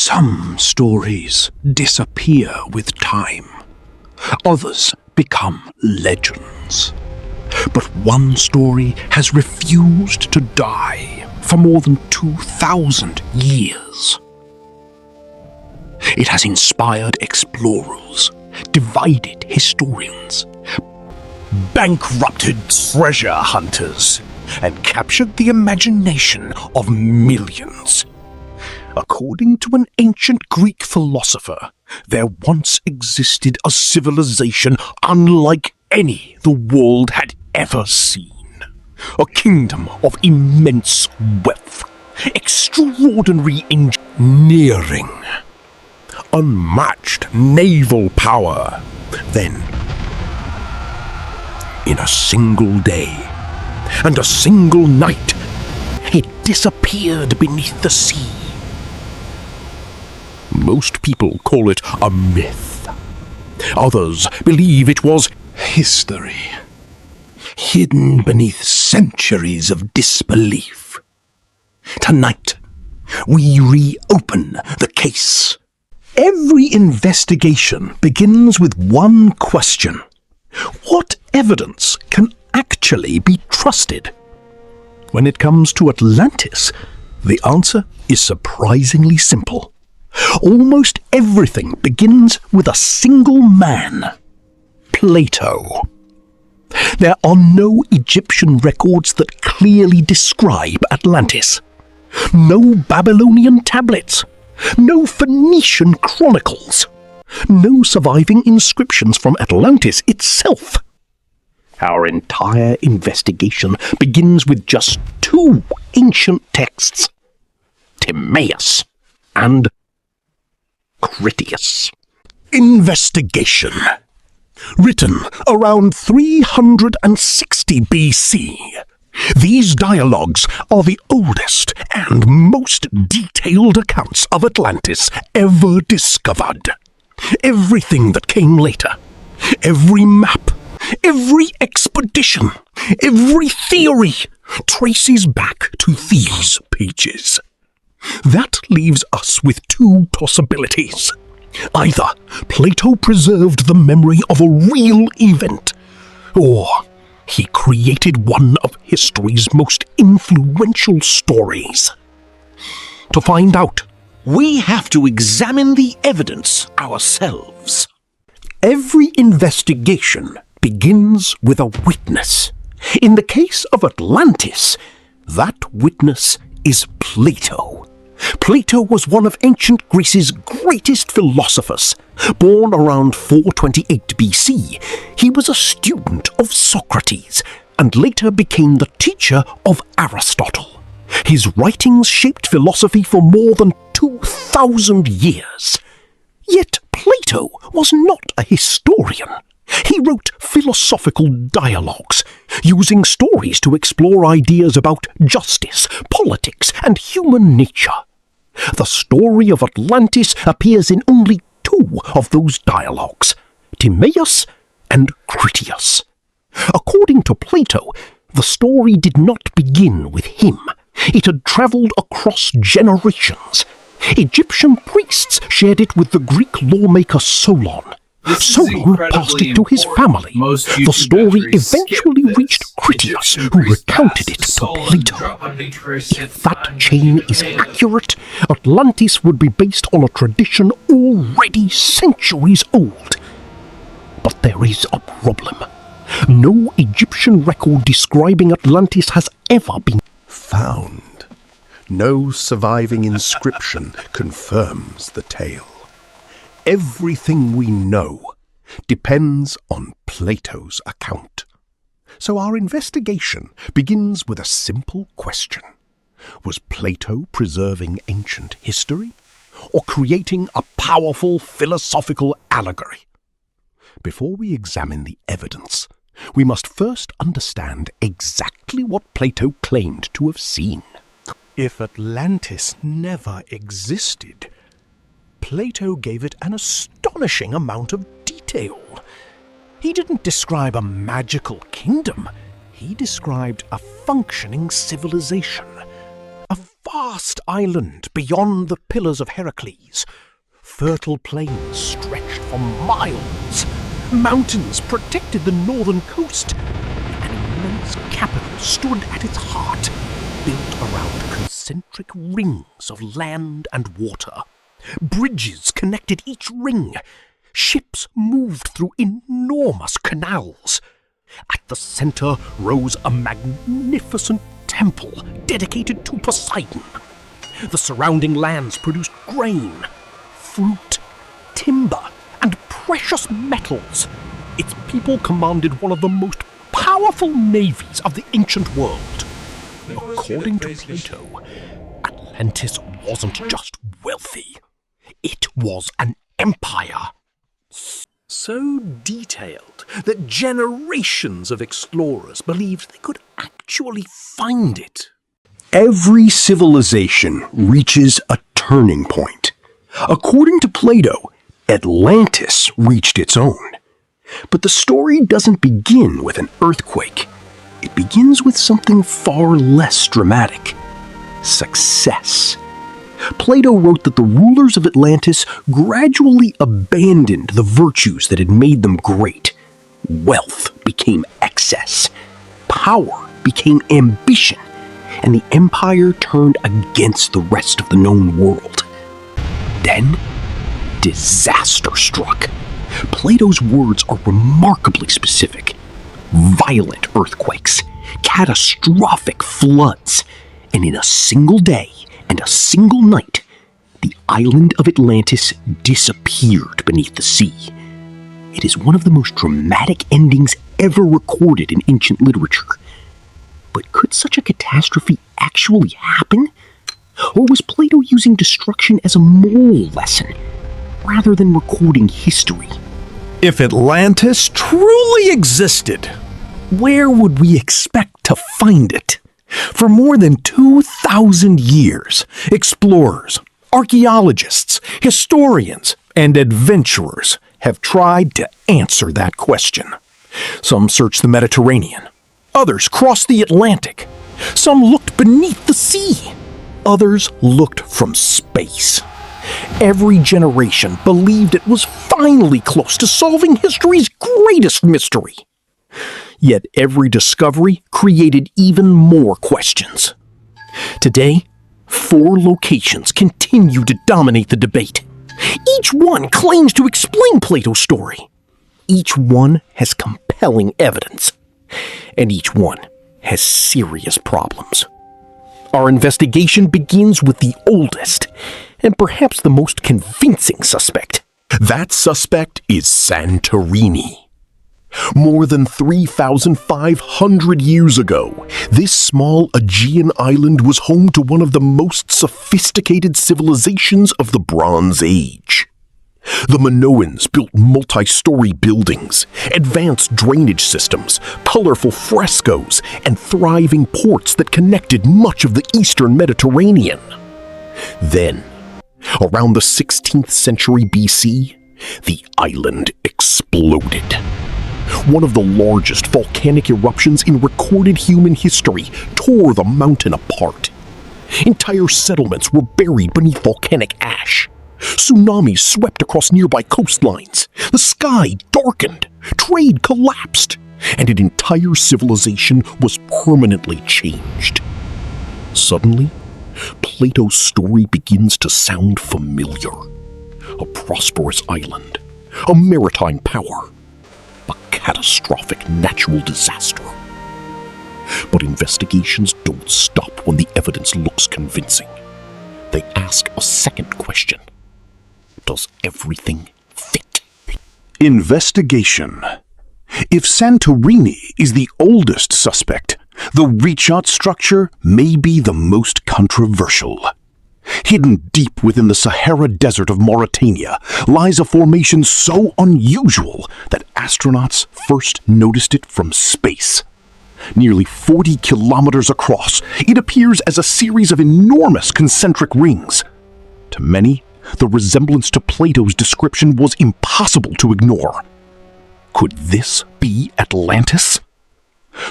Some stories disappear with time. Others become legends. But one story has refused to die for more than 2,000 years. It has inspired explorers, divided historians, bankrupted treasure hunters, and captured the imagination of millions. According to an ancient Greek philosopher, there once existed a civilization unlike any the world had ever seen. A kingdom of immense wealth, extraordinary engineering, unmatched naval power. Then, in a single day and a single night, it disappeared beneath the sea. Most people call it a myth. Others believe it was history, hidden beneath centuries of disbelief. Tonight, we reopen the case. Every investigation begins with one question. What evidence can actually be trusted? When it comes to Atlantis, the answer is surprisingly simple. Almost everything begins with a single man, Plato. There are no Egyptian records that clearly describe Atlantis. No Babylonian tablets. No Phoenician chronicles. No surviving inscriptions from Atlantis itself. Our entire investigation begins with just two ancient texts, Timaeus and Critias. Investigation. Written around 360 BC. These dialogues are the oldest and most detailed accounts of Atlantis ever discovered. Everything that came later, every map, every expedition, every theory traces back to these pages. That leaves us with two possibilities. Either Plato preserved the memory of a real event, or he created one of history's most influential stories. To find out, we have to examine the evidence ourselves. Every investigation begins with a witness. In the case of Atlantis, that witness is Plato. Plato was one of ancient Greece's greatest philosophers. Born around 428 BC, he was a student of Socrates and later became the teacher of Aristotle. His writings shaped philosophy for more than 2,000 years. Yet Plato was not a historian. He wrote philosophical dialogues, using stories to explore ideas about justice, politics, and human nature. The story of Atlantis appears in only two of those dialogues, Timaeus and Critias. According to Plato, the story did not begin with him. It had travelled across generations. Egyptian priests shared it with the Greek lawmaker Solon. Solon passed it to his family. The story eventually reached Critias, who recounted it to Plato. If that chain is accurate, Atlantis would be based on a tradition already centuries old. But there is a problem. No Egyptian record describing Atlantis has ever been found. No surviving inscription confirms the tale. Everything we know depends on Plato's account. So our investigation begins with a simple question. Was Plato preserving ancient history or creating a powerful philosophical allegory? Before we examine the evidence, we must first understand exactly what Plato claimed to have seen. If Atlantis never existed, Plato gave it an astonishing amount of detail. He didn't describe a magical kingdom. He described a functioning civilization, a vast island beyond the Pillars of Heracles. Fertile plains stretched for miles. Mountains protected the northern coast. An immense capital stood at its heart, built around concentric rings of land and water. Bridges connected each ring. Ships moved through enormous canals. At the center rose a magnificent temple dedicated to Poseidon. The surrounding lands produced grain, fruit, timber, and precious metals. Its people commanded one of the most powerful navies of the ancient world. According to Plato, Atlantis wasn't just wealthy. It was an empire. So detailed that generations of explorers believed they could actually find it. Every civilization reaches a turning point. According to Plato, Atlantis reached its own. But the story doesn't begin with an earthquake. It begins with something far less dramatic: success. Plato wrote that the rulers of Atlantis gradually abandoned the virtues that had made them great. Wealth became excess. Power became ambition. And the empire turned against the rest of the known world. Then, disaster struck. Plato's words are remarkably specific. Violent earthquakes, catastrophic floods, and in a single day and a single night, the island of Atlantis disappeared beneath the sea. It is one of the most dramatic endings ever recorded in ancient literature. But could such a catastrophe actually happen? Or was Plato using destruction as a moral lesson, rather than recording history? If Atlantis truly existed, where would we expect to find it? For more than 2,000 years, explorers, archaeologists, historians, and adventurers have tried to answer that question. Some searched the Mediterranean. Others crossed the Atlantic. Some looked beneath the sea. Others looked from space. Every generation believed it was finally close to solving history's greatest mystery. Yet every discovery created even more questions. Today, 4 locations continue to dominate the debate. Each one claims to explain Plato's story. Each one has compelling evidence. And each one has serious problems. Our investigation begins with the oldest, and perhaps the most convincing suspect. That suspect is Santorini. More than 3,500 years ago, this small Aegean island was home to one of the most sophisticated civilizations of the Bronze Age. The Minoans built multi-story buildings, advanced drainage systems, colorful frescoes, and thriving ports that connected much of the eastern Mediterranean. Then, around the 16th century BC, the island exploded. One of the largest volcanic eruptions in recorded human history tore the mountain apart. Entire settlements were buried beneath volcanic ash. Tsunamis swept across nearby coastlines. The sky darkened. Trade collapsed. And an entire civilization was permanently changed. Suddenly, Plato's story begins to sound familiar. A prosperous island, a maritime power, a catastrophic natural disaster. But investigations don't stop when the evidence looks convincing. They ask a second question. Does everything fit? Investigation. If Santorini is the oldest suspect, the Richat structure may be the most controversial. Hidden deep within the Sahara desert of Mauritania lies a formation so unusual that astronauts first noticed it from space. Nearly 40 kilometers across, it appears as a series of enormous concentric rings. To many, the resemblance to Plato's description was impossible to ignore. Could this be Atlantis?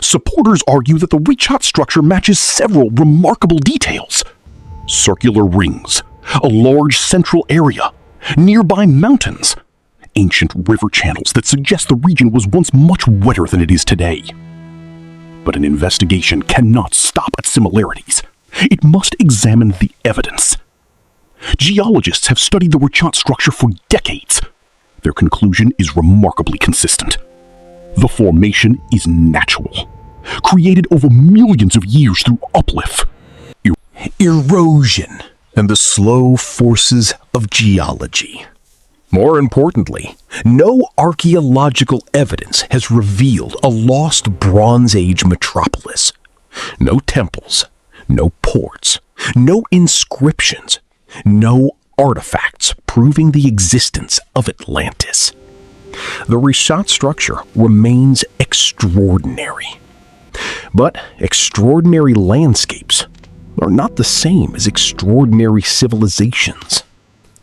Supporters argue that the Richat structure matches several remarkable details. circular rings, a large central area, nearby mountains, ancient river channels that suggest the region was once much wetter than it is today. But an investigation cannot stop at similarities. It must examine the evidence. Geologists have studied the Richat structure for decades. Their conclusion is remarkably consistent. The formation is natural, created over millions of years through uplift, erosion, and the slow forces of geology. More importantly, no archaeological evidence has revealed a lost Bronze Age metropolis. No temples, no ports, no inscriptions, no artifacts proving the existence of Atlantis. The Richat structure remains extraordinary. But extraordinary landscapes are not the same as extraordinary civilizations.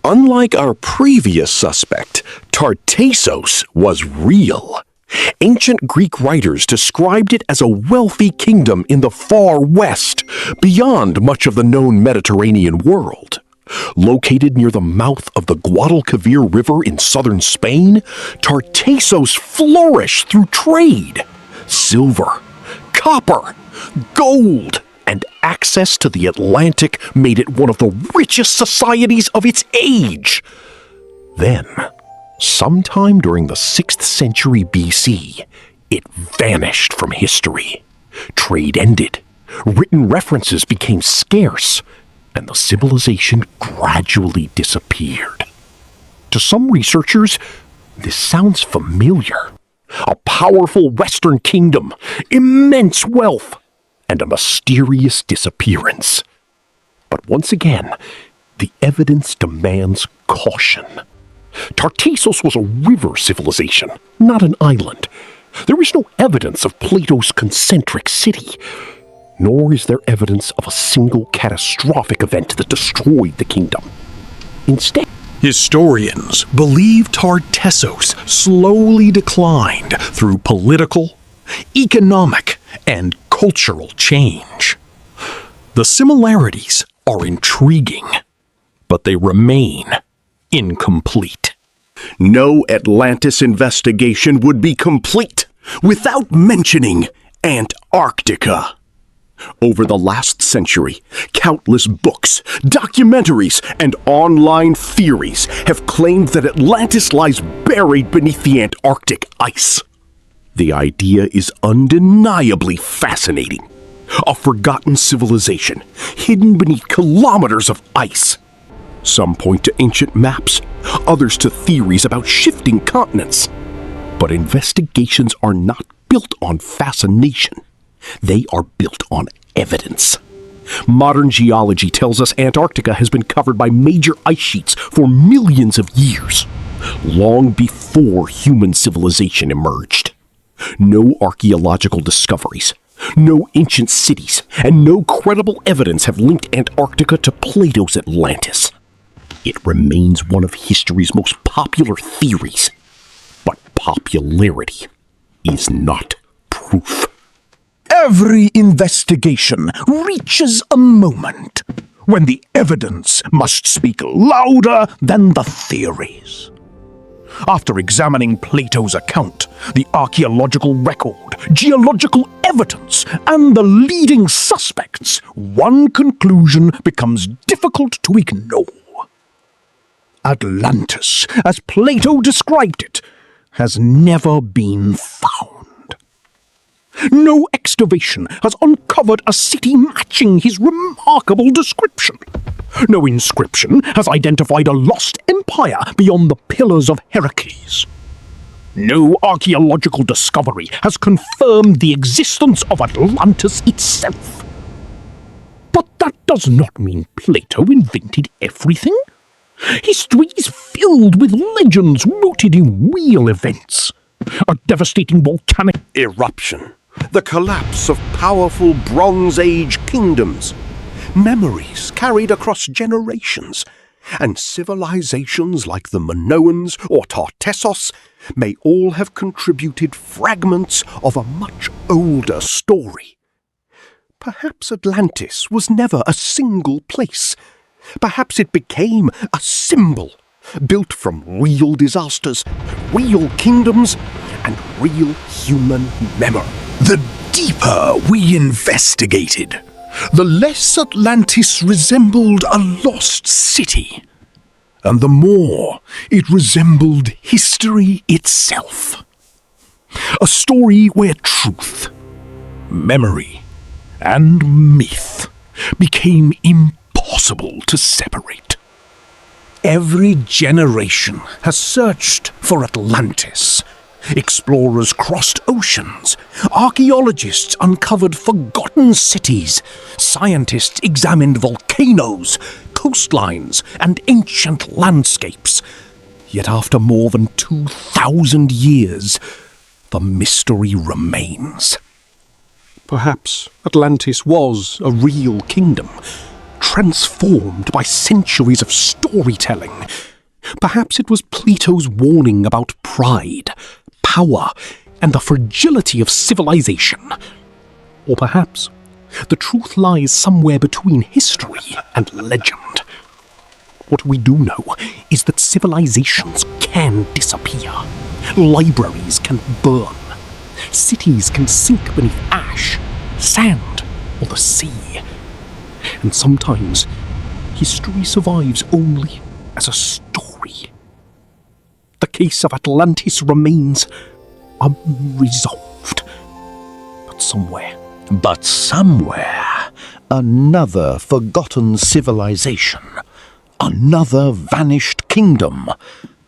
Unlike our previous suspect, Tartessos was real. Ancient Greek writers described it as a wealthy kingdom in the far west, beyond much of the known Mediterranean world. Located near the mouth of the Guadalquivir River in southern Spain, Tartessos flourished through trade. Silver, copper, gold, and access to the Atlantic made it one of the richest societies of its age. Then, sometime during the 6th century BC, it vanished from history. Trade ended, written references became scarce, and the civilization gradually disappeared. To some researchers, this sounds familiar. A powerful Western kingdom, immense wealth, and a mysterious disappearance. But once again, the evidence demands caution. Tartessos was a river civilization, not an island. There is no evidence of Plato's concentric city, nor is there evidence of a single catastrophic event that destroyed the kingdom. Instead, historians believe Tartessos slowly declined through political, economic, and cultural change. The similarities are intriguing, but they remain incomplete. No Atlantis investigation would be complete without mentioning Antarctica. Over the last century, countless books, documentaries, and online theories have claimed that Atlantis lies buried beneath the Antarctic ice. The idea is undeniably fascinating. A forgotten civilization, hidden beneath kilometers of ice. Some point to ancient maps, others to theories about shifting continents. But investigations are not built on fascination. They are built on evidence. Modern geology tells us Antarctica has been covered by major ice sheets for millions of years, long before human civilization emerged. No archaeological discoveries, no ancient cities, and no credible evidence have linked Antarctica to Plato's Atlantis. It remains one of history's most popular theories, but popularity is not proof. Every investigation reaches a moment when the evidence must speak louder than the theories. After examining Plato's account, the archaeological record, geological evidence, and the leading suspects, one conclusion becomes difficult to ignore. Atlantis, as Plato described it, has never been found. No excavation has uncovered a city matching his remarkable description. No inscription has identified a lost empire beyond the Pillars of Heracles. No archaeological discovery has confirmed the existence of Atlantis itself. But that does not mean Plato invented everything. History is filled with legends rooted in real events. A devastating volcanic eruption, the collapse of powerful Bronze Age kingdoms, memories carried across generations, and civilizations like the Minoans or Tartessos may all have contributed fragments of a much older story. Perhaps Atlantis was never a single place. Perhaps it became a symbol, built from real disasters, real kingdoms, and real human memory. The deeper we investigated, the less Atlantis resembled a lost city, and the more it resembled history itself. A story where truth, memory, and myth became impossible to separate. Every generation has searched for Atlantis. Explorers crossed oceans, archaeologists uncovered forgotten cities, scientists examined volcanoes, coastlines, and ancient landscapes. Yet after more than 2,000 years, the mystery remains. Perhaps Atlantis was a real kingdom, transformed by centuries of storytelling. Perhaps it was Plato's warning about pride, power, and the fragility of civilization. Or perhaps the truth lies somewhere between history and legend. What we do know is that civilizations can disappear. Libraries can burn. Cities can sink beneath ash, sand, or the sea. And sometimes history survives only as a story. The case of Atlantis remains unresolved. But somewhere, another forgotten civilization, another vanished kingdom,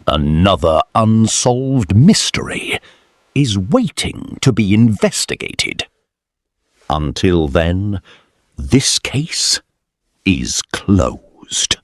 another unsolved mystery is waiting to be investigated. Until then, this case is closed.